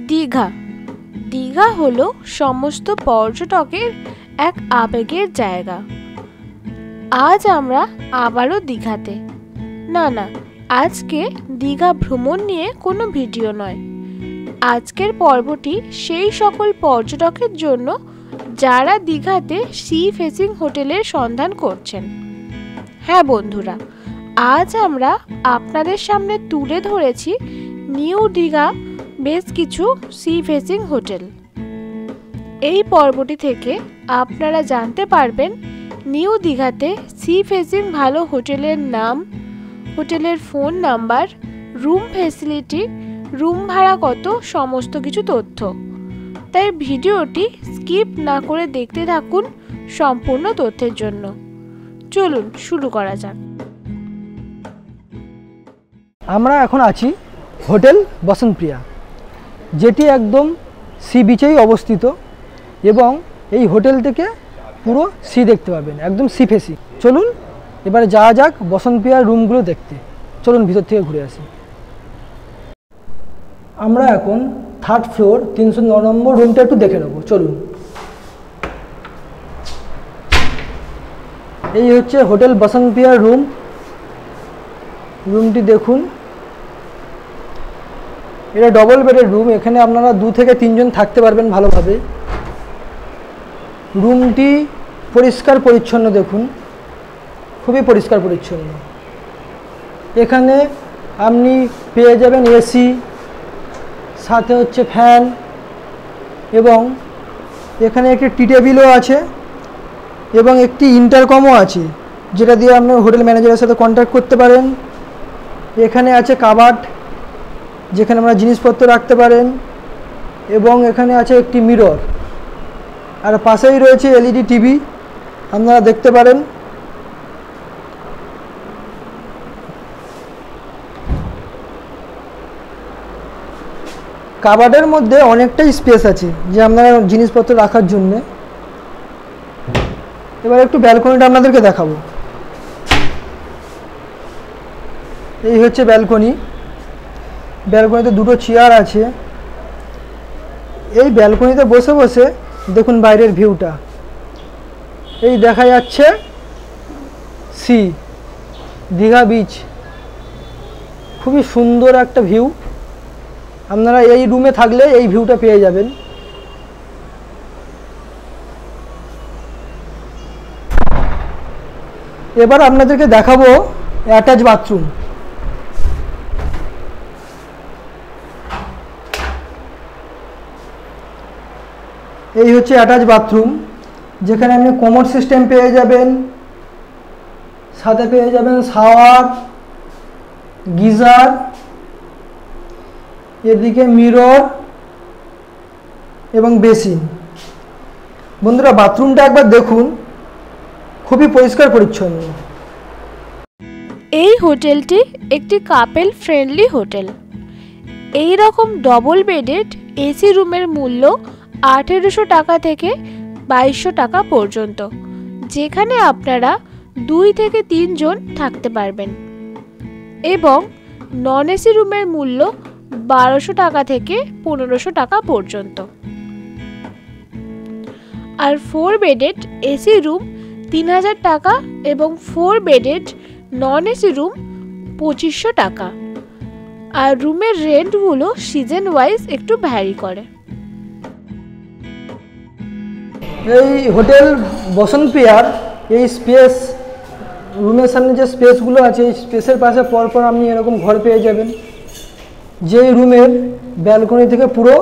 দীঘা। দীঘা হলো সমস্ত পর্যটকের এক আবেগের জায়গা। আজ আমরা আবারও দীঘাতে। না, আজকে দীঘা ভ্রমণ নিয়ে কোনো ভিডিও নয়। আজকের পর্বটি সেই সকল পর্যটকের জন্য যারা দীঘাতে সি ফেসিং হোটেলের সন্ধান করছেন। হ্যাঁ বন্ধুরা, আজ আমরা আপনাদের সামনে তুলে ধরেছি নিউ দীঘা বেশ কিছু সি ফেসিং হোটেল। এই পর্বটি থেকে আপনারা জানতে পারবেন নিউ দীঘাতে সি ফেসিং ভালো হোটেলের নাম, হোটেলের phone number, room facility, room ভাড়া কত, সমস্ত কিছু তথ্য। তাই ভিডিওটি স্কিপ না করে দেখতে থাকুন সম্পূর্ণ তথ্যের জন্য। চলুন শুরু করা যাক। আমরা এখন আছি হোটেল বসন্তপ্রিয়া, যেটি একদম সি বিচেই অবস্থিত এবং এই হোটেল থেকে পুরো সি দেখতে পাবেন, একদম সি ফেসি। চলুন এবারে যাওয়া যাক বসন্তপ্রিয়ার রুমগুলো দেখতে। চলুন ভিতর থেকে ঘুরে আসি। আমরা এখন 3rd ফ্লোর 309 নম্বর রুমটা একটু দেখে নেব। চলুন। এই হচ্ছে হোটেল বসন্তপ্রিয়ার রুম। রুমটি দেখুন, এটা ডবল বেডের রুম। এখানে আপনারা 2 থেকে 3 জন থাকতে পারবেন ভালোভাবে। রুমটি পরিষ্কার পরিচ্ছন্ন, দেখুন খুবই পরিষ্কার পরিচ্ছন্ন। এখানে আপনি পেয়ে যাবেন এসি, সাথে হচ্ছে ফ্যান, এবং এখানে একটি টি টেবিলও আছে এবং একটি ইন্টারকমও আছে, যেটা দিয়ে আপনি হোটেল ম্যানেজারের সাথে কন্ট্যাক্ট করতে পারেন। এখানে আছে কাবার্ড, যেখানে আমরা জিনিসপত্র রাখতে পারেন, এবং এখানে আছে একটি মিরর, আর পাশেই রয়েছে এলইডি টিভি, আপনারা দেখতে পারেন। কাবার্ডের মধ্যে অনেকটাই স্পেস আছে যে আপনারা জিনিসপত্র রাখার জন্য। এবার একটু ব্যালকনিটা আপনাদেরকে দেখাবো। এই হচ্ছে ব্যালকনি। ব্যালকনিতে 2টো চেয়ার আছে। এই ব্যালকনিতে বসে বসে দেখুন বাইরের ভিউটা। এই দেখা যাচ্ছে সি, দীঘা বিচ। খুবই সুন্দর একটা ভিউ। আপনারা এই রুমে থাকলে এই ভিউটা পেয়ে যাবেন। এবার আপনাদেরকে দেখাবো অ্যাটাচ বাথরুম। এই হচ্ছে অ্যাটাচ বাথরুম, যেখানে আপনি কমোড সিস্টেম পেয়ে যাবেন, সাথে পেয়ে যাবেন শাওয়ার, গিজার, এদিকে মিরর এবং বেসিন। বন্ধুরা বাথরুমটা একবার দেখুন, খুবই পরিষ্কার পরিচ্ছন্ন। এই হোটেলটি একটি কাপল ফ্রেন্ডলি হোটেল। এই রকম ডবল বেডেড এসি রুমের মূল্য 1800 টাকা থেকে 2200 টাকা পর্যন্ত, যেখানে আপনারা 2 থেকে 3 জন থাকতে পারবেন, এবং নন এসি রুমের মূল্য 1200 টাকা থেকে 1500 টাকা পর্যন্ত। আর 4 বেডেড এসি রুম 3000 টাকা এবং 4 বেডেড নন এসি রুম 2500 টাকা। আর রুমের রেন্টগুলো সিজন ওয়াইজ একটু ভ্যারি করে। এই হোটেল বসন্তপ্রিয়ার এই স্পেস, রুমের সামনে যে স্পেসগুলো আছে, এই স্পেসের পাশে পরপর আপনি এরকম ঘর পেয়ে যাবেন, যেই রুমের ব্যালকনি থেকে পুরো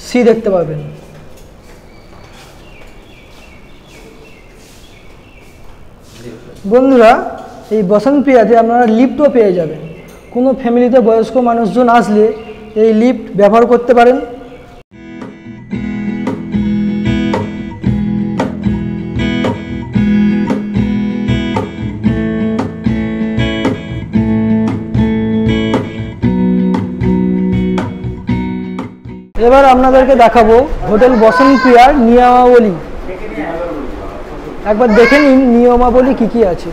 সি দেখতে পাবেন। বন্ধুরা এই বসন্তপ্রিয়াতে আপনারা লিফটও পেয়ে যাবেন। কোনো ফ্যামিলিতে বয়স্ক মানুষজন আসলে এই লিফট ব্যবহার করতে পারেন। এবার আপনাদেরকে দেখাবো হোটেল বসন্তপ্রিয়ার নিয়মাবলী। একবার দেখে নিন নিয়মাবলী কি কি আছে।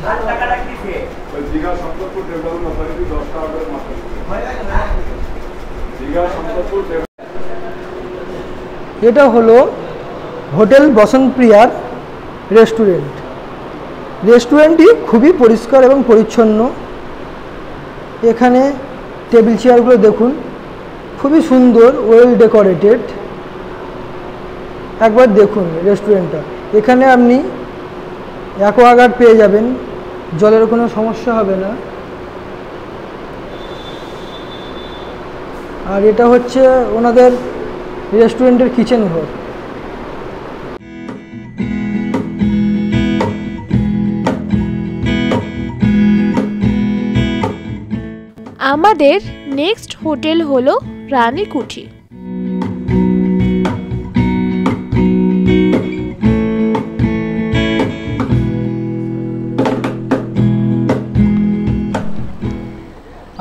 এটা হলো হোটেল বসন্তপ্রিয়ার রেস্টুরেন্ট। রেস্টুরেন্টটি খুবই পরিষ্কার এবং পরিচ্ছন্ন। এখানে টেবিল চেয়ারগুলো দেখুন, খুবই সুন্দর, ওয়েল ডেকোরেটেড। একবার দেখুন রেস্টুরেন্টটা। এখানে আপনি অ্যাকোয়াগার্ড পেয়ে যাবেন, জলের কোনো সমস্যা হবে না। আর এটা হচ্ছে ওনাদের রেস্টুরেন্টের কিচেন ঘর। আমাদের নেক্সট হোটেল হলো রানীকুঠি।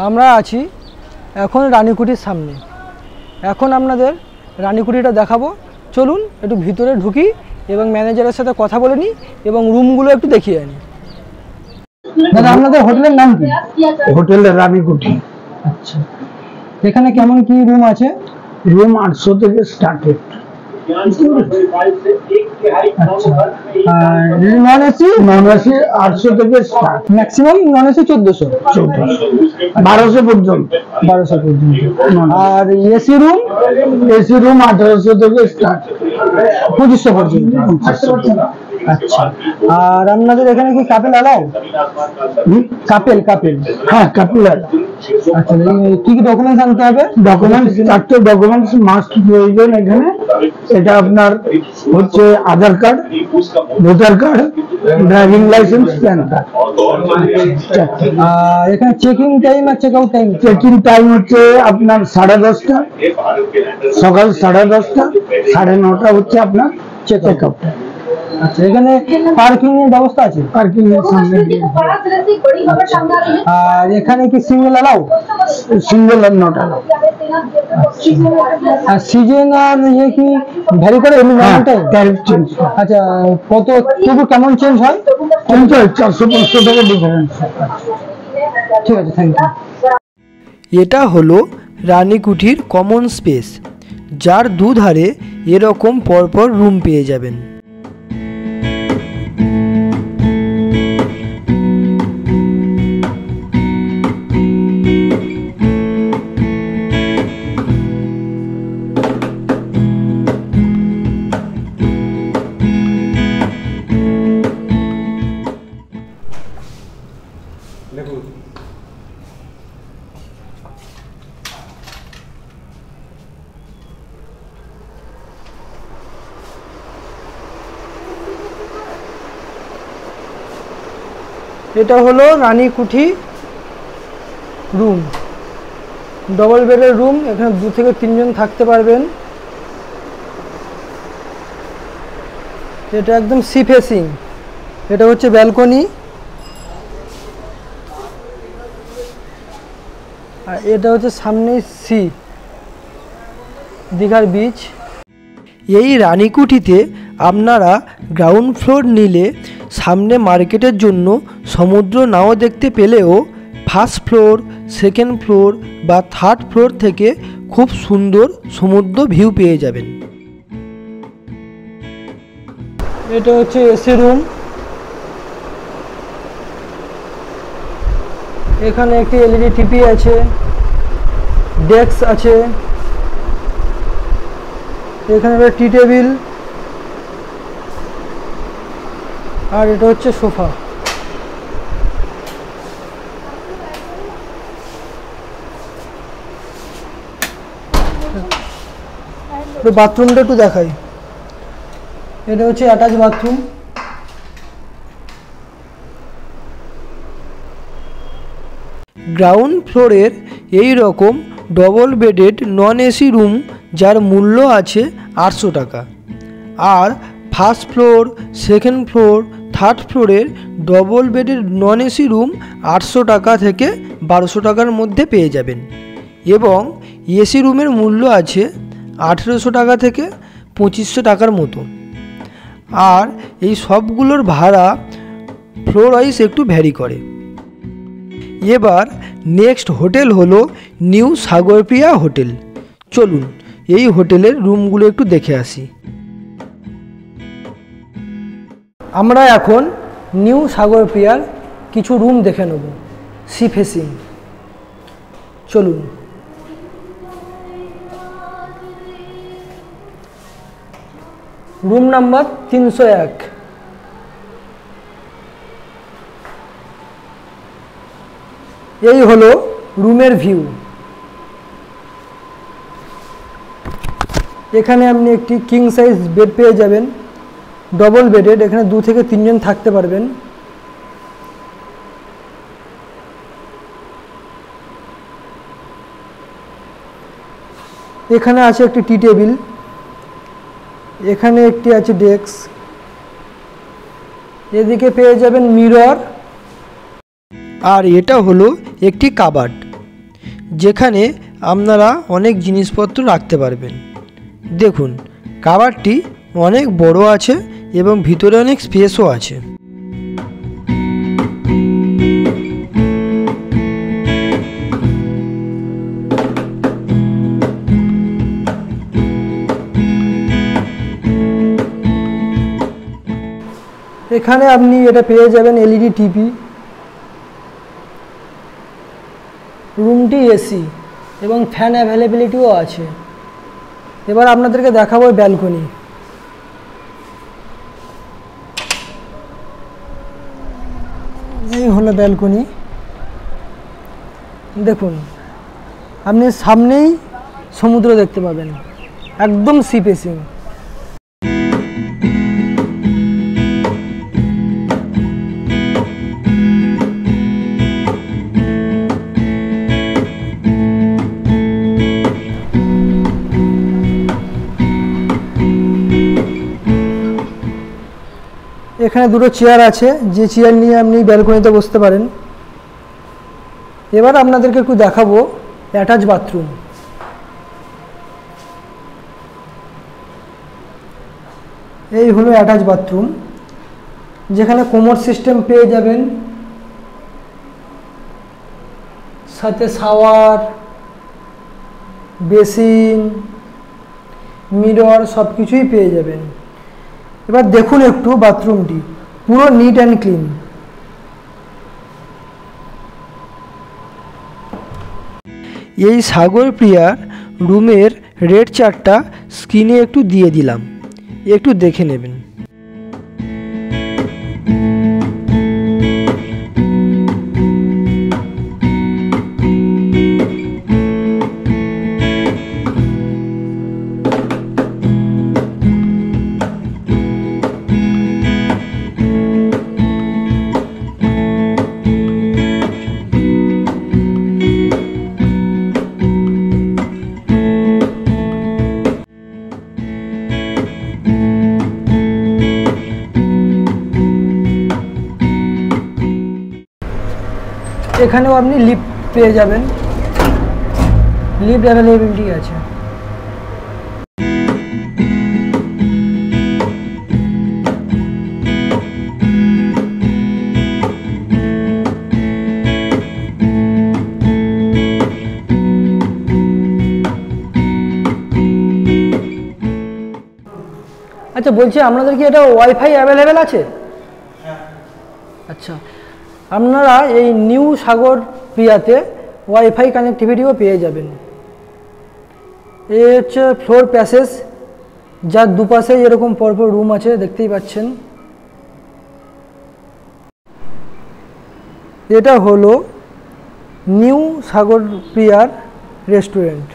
আমরা আছি এখন রানীকুঠির সামনে। এখন আপনাদের রানীকুঠিটা দেখাবো। চলুন একটু ভিতরে ঢুকি এবং ম্যানেজারের সাথে কথা বলে নিই এবং রুমগুলো একটু দেখিয়ে আনি। দাদা, আপনাদের হোটেলের নাম কি? হোটেল রানীকুঠি। আচ্ছা, এখানে কেমন কি রুম আছে? রুম 800 থেকে started. Non AC? Non AC 800 থেকে স্টার্ট, ম্যাক্সিমাম নন এসি 1400 1200 পর্যন্ত। 1200 পর্যন্ত। আর এসি রুম? এসি রুম 1800 থেকে স্টার্ট, 2500 পর্যন্ত। আচ্ছা, আর আপনাদের এখানে কি কাপেল অ্যালাউ? কাপেল কাপেল হ্যাঁ, কাপিলার। আচ্ছা, কি কি ডকুমেন্টস আনতে হবে? ডকুমেন্টস, 4টে ডকুমেন্টস মাস্ট প্রয়োজন এখানে। এটা আপনার হচ্ছে Aadhaar card, voter card, driving licence, PAN card. আর এখানে চেকিং টাইম আর check out time? Checking time হচ্ছে আপনার 10:30, সকাল 10:30, 9:30 হচ্ছে আপনার চেক আউট। আচ্ছা, এখানে পার্কিং এর ব্যবস্থা আছে? পার্কিং এর সামনে। আর এখানে কি সিঙ্গেল অ্যালাউ? সিঙ্গেল আর নট অ্যালাউ। আর সিজন আর ইয়ে কি ভ্যারি করে? এমনি নর্মাল টাইম? Tariff change. আচ্ছা, কত তবু কেমন চেঞ্জ হয়? চেঞ্জ হয় 400-500 টাকা ডিফারেন্স। ঠিক আছে, থ্যাংক ইউ। এটা হলো রানীকুঠির কমন স্পেস, যার দুধারে এরকম পরপর রুম পেয়ে যাবেন। এটা হলো রানীকুঠি রুম, ডবল বেডের রুম। এখানে 2 থেকে 3 জন থাকতে পারবেন। এটা একদম সি ফেসিং। এটা হচ্ছে ব্যালকনি। আর এটা হচ্ছে সামনে সি, দীঘার বিচ। এই রানীকুঠিতে আপনারা গ্রাউন্ড ফ্লোর নিলে সামনে মার্কেটের জন্য সমুদ্র নাও দেখতে পেলেও ফার্স্ট ফ্লোর, সেকেন্ড ফ্লোর বা থার্ড ফ্লোর থেকে খুব সুন্দর সমুদ্র ভিউ পেয়ে যাবেন। এটা হচ্ছে এসি রুম। এখানে একটি এলইডি টিভি আছে, ডেস্ক আছে, এখানে একটা টি টেবিল, আর এটা হচ্ছে সোফা। বাথরুমটা একটু দেখাই। এটা হচ্ছে অ্যাটাচ বাথরুম। গ্রাউন্ড ফ্লোরের এই রকম double bedded non AC room, যার মূল্য আছে 800 টাকা। আর first floor, second floor, third ফ্লোরের ডবল বেডের নন এসি রুম 800 টাকা থেকে 1200 টাকার মধ্যে পেয়ে যাবেন। এবং এসি রুমের মূল্য আছে 1800 টাকা থেকে 2500 টাকার মতো। আর এই সবগুলোর ভাড়া ফ্লোর ওয়াইজ একটু ভ্যারি করে। এবার নেক্সট হোটেল হলো নিউ সাগরপ্রিয়া হোটেল। চলুন এই হোটেলের রুমগুলো একটু দেখে আসি। আমরা এখন নিউ সাগরপ্রিয়ার কিছু রুম দেখে নেব সি ফেসিং। চলুন। Room number 301। এই হলো রুমের ভিউ। এখানে আপনি একটি কিং সাইজ বেড পেয়ে যাবেন, ডবল বেডেড। এখানে 2 থেকে 3 জন থাকতে পারবেন। এখানে আছে একটি টি টেবিল, এখানে একটি আছে ডেস্ক, এদিকে পেয়ে যাবেন মিরর, আর এটা হলো একটি কাবার্ড যেখানে আপনারা অনেক জিনিসপত্র রাখতে পারবেন। দেখুন কাবার্ডটি অনেক বড় আছে এবং ভিতরে অনেক স্পেসও আছে। এখানে আপনি এটা পেয়ে যাবেন এলইডি টিভি। রুমটি এসি এবং ফ্যান অ্যাভেলেবিলিটিও আছে। এবার আপনাদেরকে দেখাবো ব্যালকনি। এই হলো ব্যালকনি। দেখুন আপনি সামনেই সমুদ্র দেখতে পাবেন, একদম সি ফেসিং। এখানে দুটো চেয়ার আছে, যে চেয়ার নিয়ে আপনি ব্যালকনিতে বসতে পারেন। এবার আপনাদেরকে একটু দেখাবো অ্যাটাচ বাথরুম। এই হলো অ্যাটাচ বাথরুম, যেখানে কোমোড সিস্টেম পেয়ে যাবেন, সাথে শাওয়ার, বেসিন, মিরর সব কিছুই পেয়ে যাবেন। এবার দেখুন একটু বাথরুমটি পুরো নিট অ্যান্ড ক্লিন। এই সাগরপ্রিয়ার রুমের রেট চার্টটা স্ক্রিনে একটু দিয়ে দিলাম, একটু দেখে নেবেন। এখানেও আপনি লিফট পেয়ে যাবেন, লিফট অ্যাভেলেবিলিটি আছে। আচ্ছা বলছি আপনাদের কি এটা ওয়াইফাই অ্যাভেলেবেল আছে? আচ্ছা, আপনারা এই নিউ সাগরপ্রিয়াতে ওয়াইফাই কানেক্টিভিটিও পেয়ে যাবেন। এই হচ্ছে ফ্লোর প্যাসেজ, যার দুপাশে এরকম পরপর রুম আছে, দেখতেই পাচ্ছেন। এটা হলো নিউ সাগরপ্রিয়ার রেস্টুরেন্ট।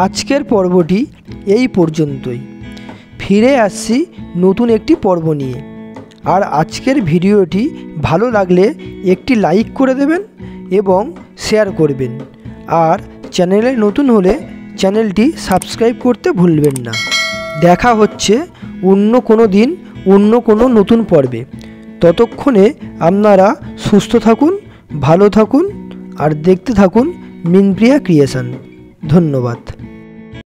আজকের পর্বটি এই পর্যন্তই। ফিরে আসছি নতুন একটি পর্ব নিয়ে। আর আজকের ভিডিওটি ভালো লাগলে একটি লাইক করে দেবেন এবং শেয়ার করবেন। আর চ্যানেলে নতুন হলে চ্যানেলটি সাবস্ক্রাইব করতে ভুলবেন না। দেখা হচ্ছে অন্য কোনো দিন অন্য কোনো নতুন পর্বে। ততক্ষণে আপনারা সুস্থ থাকুন, ভালো থাকুন আর দেখতে থাকুন মিনপ্রিয়া ক্রিয়েশন। ধন্যবাদ।